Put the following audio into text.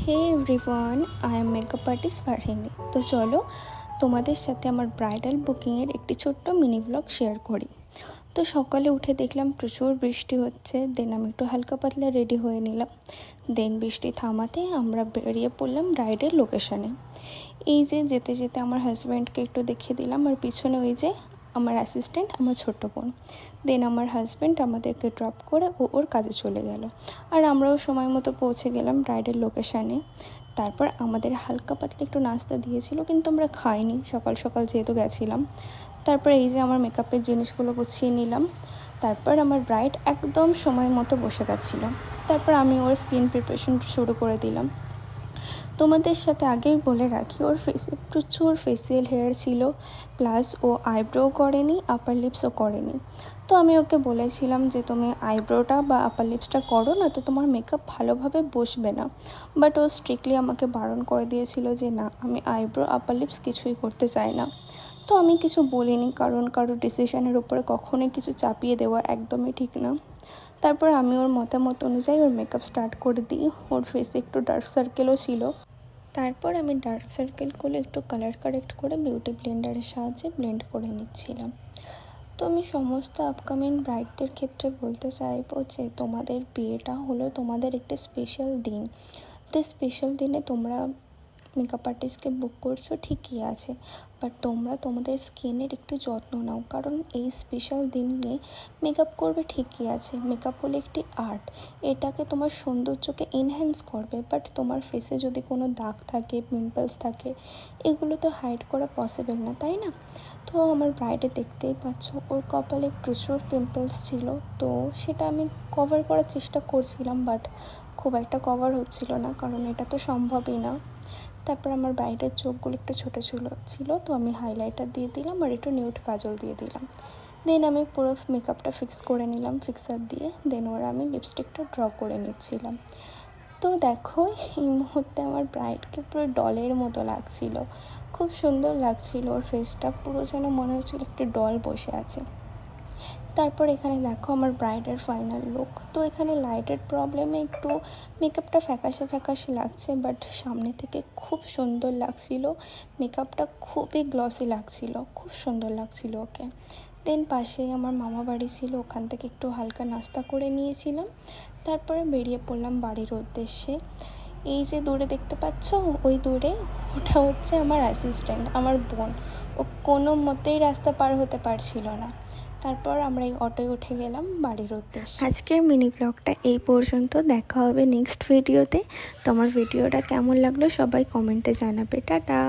Hey everyone, I am makeup artist Farhini. তো চলো তোমাদের সাথে আমার ব্রাইডাল বুকিংয়ের একটি ছোট্ট মিনি ব্লগ শেয়ার করি। তো সকালে উঠে দেখলাম প্রচুর বৃষ্টি হচ্ছে। দেন আমি একটু হালকা পাতলা রেডি হয়ে নিলাম। দেন বৃষ্টি থামাতে আমরা বেরিয়ে পড়লাম ব্রাইডের লোকেশানে। এই যে যেতে যেতে আমার হাজব্যান্ডকে একটু দেখিয়ে দিলাম, আর পিছনে ওই যে আমার অ্যাসিস্ট্যান্ট, আমার ছোট্ট বোন। দেন আমার হাজব্যান্ড আমাদেরকে ড্রপ করে ওর কাজে চলে গেল, আর আমরাও সময় মতো পৌঁছে গেলাম ব্রাইডের লোকেশানে। তারপর আমাদের হালকা পাতলা একটু নাস্তা দিয়েছিল, কিন্তু আমরা খাইনি, সকাল সকাল যেহেতু গেছিলাম। তারপর এই যে আমার মেকআপের জিনিসগুলো গুছিয়ে নিলাম। তারপর আমার ব্রাইড একদম সময় মতো বসে গেছিলো। তারপর আমি ওর স্কিন প্রিপারেশন শুরু করে দিলাম। তোমাদের সাথে আগেই বলে রাখি, ওর ফেসে প্রচুর ফেসিয়াল হেয়ার ছিল, প্লাস ও আইব্রো করেনি, আপার লিপসও করেনি। তো আমি ওকে বলেছিলাম যে তুমি আইব্রোটা বা আপার লিপসটা করো না, তো তোমার মেকআপ ভালোভাবে বসবে না। বাট ও স্ট্রিক্টলি আমাকে বারণ করে দিয়েছিল যে না, আমি আইব্রো আপার লিপস কিছুই করতে চাই না। তো আমি কিছু বলিনি, কারণ কারোর ডিসিশনের উপরে কখনোই কিছু চাপিয়ে দেওয়া একদমই ঠিক না। তারপর আমি ওর মতামত অনুযায়ী ওর মেকআপ স্টার্ট করে দিই। ওর ফেসে একটু ডার্ক সার্কেলও ছিল। তারপর আমি ডার্ক সার্কেলগুলো একটু কালার কারেক্ট করে বিউটি ব্লেন্ডারের সাহায্যে ব্লেন্ড করে নিচ্ছিলাম। তো আমি সমস্ত আপকামিং ব্রাইডদের ক্ষেত্রে বলতে চাইবো যে তোমাদের বিয়েটা হলো তোমাদের একটা স্পেশাল দিন। তো স্পেশাল দিনে তোমরা মেকআপ আর্টিস্টকে বুক করছো, ঠিকই আছে, বাট তোমরা তোমাদের স্কিনের একটু যত্ন নাও, কারণ এই স্পেশাল দিনে মেকআপ করবে ঠিকই আছে, মেকআপ হলো একটি আর্ট, এটাকে তোমার সৌন্দর্যকে এনহ্যান্স করবে। বাট তোমার ফেসে যদি কোনো দাগ থাকে, পিম্পলস থাকে, এগুলো তো হাইড করা পসিবল না, তাই না? তো আমার ব্রাইডে দেখতেই পাচ্ছ, ওর কপালে প্রচুর পিম্পলস ছিল। তো সেটা আমি কভার করার চেষ্টা করছিলাম, বাট খুব একটা কভার হচ্ছিল না, কারণ এটা তো সম্ভবই না। তারপর আমার ব্রাইডের চোখগুলো একটু ছোটো ছিল, তো আমি হাইলাইটার দিয়ে দিলাম আর একটু নিউড কাজল দিয়ে দিলাম। দেন আমি পুরো মেকআপটা ফিক্স করে নিলাম ফিক্সার দিয়ে। দেন ওরা আমি লিপস্টিকটা ড্র করে নিচ্ছিলাম। তো দেখো, এই মুহূর্তে আমার ব্রাইডকে পুরো ডলের মতো লাগছিল, খুব সুন্দর লাগছিল। ওর ফেসটা পুরো যেন মনে হচ্ছিল একটা ডল বসে আছে। তারপর এখানে দেখো আমার ব্রাইডের ফাইনাল লুক। তো এখানে লাইটের প্রবলেমে একটু মেকআপটা ফ্যাকাশে লাগছে, বাট সামনে থেকে খুব সুন্দর লাগছিল। মেকআপটা খুবই গ্লসি লাগছিল, খুব সুন্দর লাগছিল ওকে। দেন পাশেই আমার মামা বাড়ি ছিল, ওখান থেকে একটু হালকা নাস্তা করে নিয়েছিলাম। তারপরে বেরিয়ে পড়লাম বাড়ির উদ্দেশ্যে। এই যে দূরে দেখতে পাচ্ছ, ওই দূরে ওটা হচ্ছে আমার অ্যাসিস্ট্যান্ট, আমার বোন। ও কোনো মতেই রাস্তা পার হতে পারছিল না। তারপর আমরা এই অটোয় উঠে গেলাম বাড়ির উদ্দেশ্যে। আজকের মিনি ব্লগটা এই পর্যন্ত, দেখা হবে নেক্সট ভিডিওতে। তোমার ভিডিওটা কেমন লাগলো সবাই কমেন্টে জানাবে। টাটা।